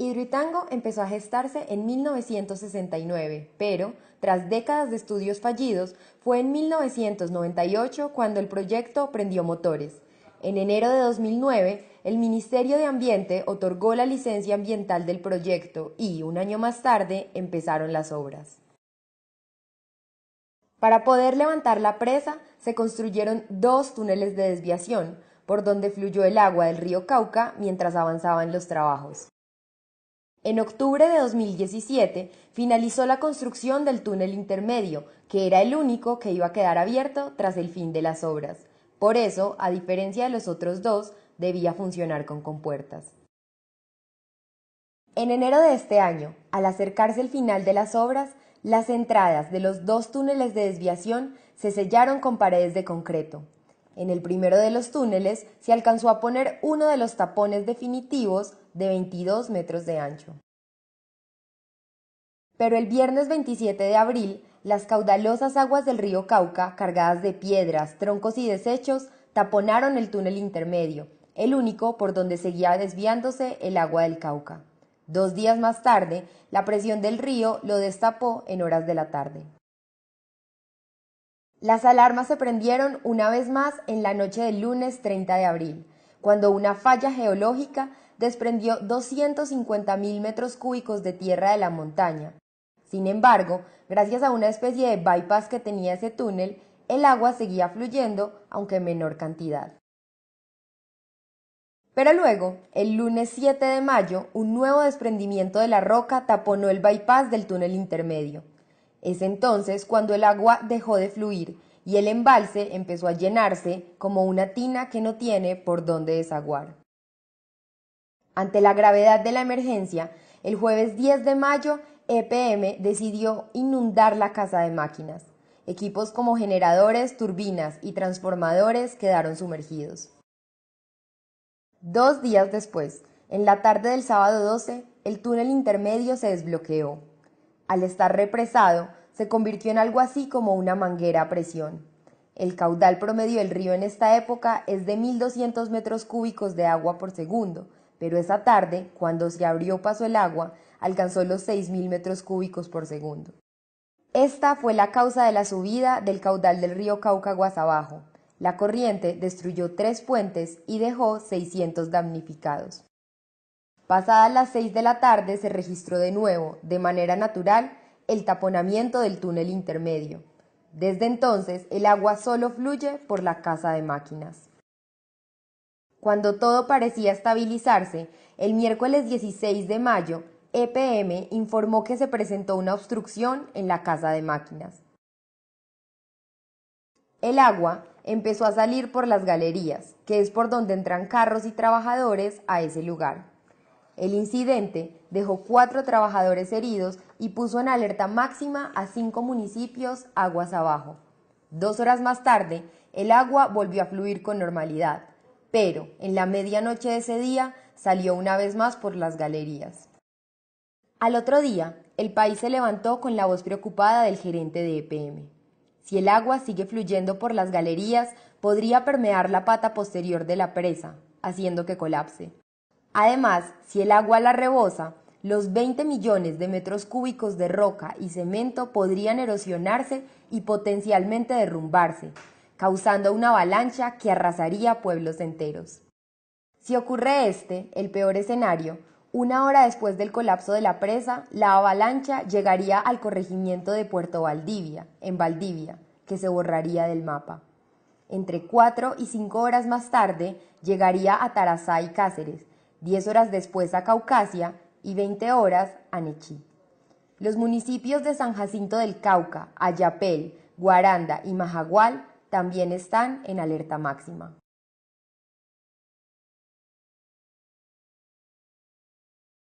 Hidroituango empezó a gestarse en 1969, pero, tras décadas de estudios fallidos, fue en 1998 cuando el proyecto prendió motores. En enero de 2009, el Ministerio de Ambiente otorgó la licencia ambiental del proyecto y, un año más tarde, empezaron las obras. Para poder levantar la presa, se construyeron 2 túneles de desviación, por donde fluyó el agua del río Cauca mientras avanzaban los trabajos. En octubre de 2017 finalizó la construcción del túnel intermedio, que era el único que iba a quedar abierto tras el fin de las obras. Por eso, a diferencia de los otros 2, debía funcionar con compuertas. En enero de este año, al acercarse el final de las obras, las entradas de los 2 túneles de desviación se sellaron con paredes de concreto. En el primero de los túneles se alcanzó a poner uno de los tapones definitivos de 22 metros de ancho. Pero el viernes 27 de abril, las caudalosas aguas del río Cauca, cargadas de piedras, troncos y desechos, taponaron el túnel intermedio, el único por donde seguía desviándose el agua del Cauca. 2 días más tarde, la presión del río lo destapó en horas de la tarde. Las alarmas se prendieron una vez más en la noche del lunes 30 de abril, cuando una falla geológica desprendió 250.000 metros cúbicos de tierra de la montaña. Sin embargo, gracias a una especie de bypass que tenía ese túnel, el agua seguía fluyendo, aunque en menor cantidad. Pero luego, el lunes 7 de mayo, un nuevo desprendimiento de la roca taponó el bypass del túnel intermedio. Es entonces cuando el agua dejó de fluir y el embalse empezó a llenarse como una tina que no tiene por dónde desaguar. Ante la gravedad de la emergencia, el jueves 10 de mayo, EPM decidió inundar la casa de máquinas. Equipos como generadores, turbinas y transformadores quedaron sumergidos. 2 días después, en la tarde del sábado 12, el túnel intermedio se desbloqueó. Al estar represado, se convirtió en algo así como una manguera a presión. El caudal promedio del río en esta época es de 1.200 metros cúbicos de agua por segundo, pero esa tarde, cuando se abrió paso el agua, alcanzó los 6.000 metros cúbicos por segundo. Esta fue la causa de la subida del caudal del río Cauca aguas abajo. La corriente destruyó 3 puentes y dejó 600 damnificados. Pasadas las 6 de la tarde se registró de nuevo, de manera natural, el taponamiento del túnel intermedio. Desde entonces, el agua solo fluye por la casa de máquinas. Cuando todo parecía estabilizarse, el miércoles 16 de mayo, EPM informó que se presentó una obstrucción en la casa de máquinas. El agua empezó a salir por las galerías, que es por donde entran carros y trabajadores a ese lugar. El incidente dejó 4 trabajadores heridos y puso en alerta máxima a 5 municipios aguas abajo. 2 horas más tarde, el agua volvió a fluir con normalidad, pero en la medianoche de ese día salió una vez más por las galerías. Al otro día, el país se levantó con la voz preocupada del gerente de EPM. Si el agua sigue fluyendo por las galerías, podría permear la pata posterior de la presa, haciendo que colapse. Además, si el agua la rebosa, los 20 millones de metros cúbicos de roca y cemento podrían erosionarse y potencialmente derrumbarse, causando una avalancha que arrasaría pueblos enteros. Si ocurre el peor escenario, 1 hora después del colapso de la presa, la avalancha llegaría al corregimiento de Puerto Valdivia, en Valdivia, que se borraría del mapa. Entre 4 y 5 horas más tarde, llegaría a Tarazá y Cáceres, 10 horas después a Caucasia y 20 horas a Nechí. Los municipios de San Jacinto del Cauca, Ayapel, Guaranda y Majagual también están en alerta máxima.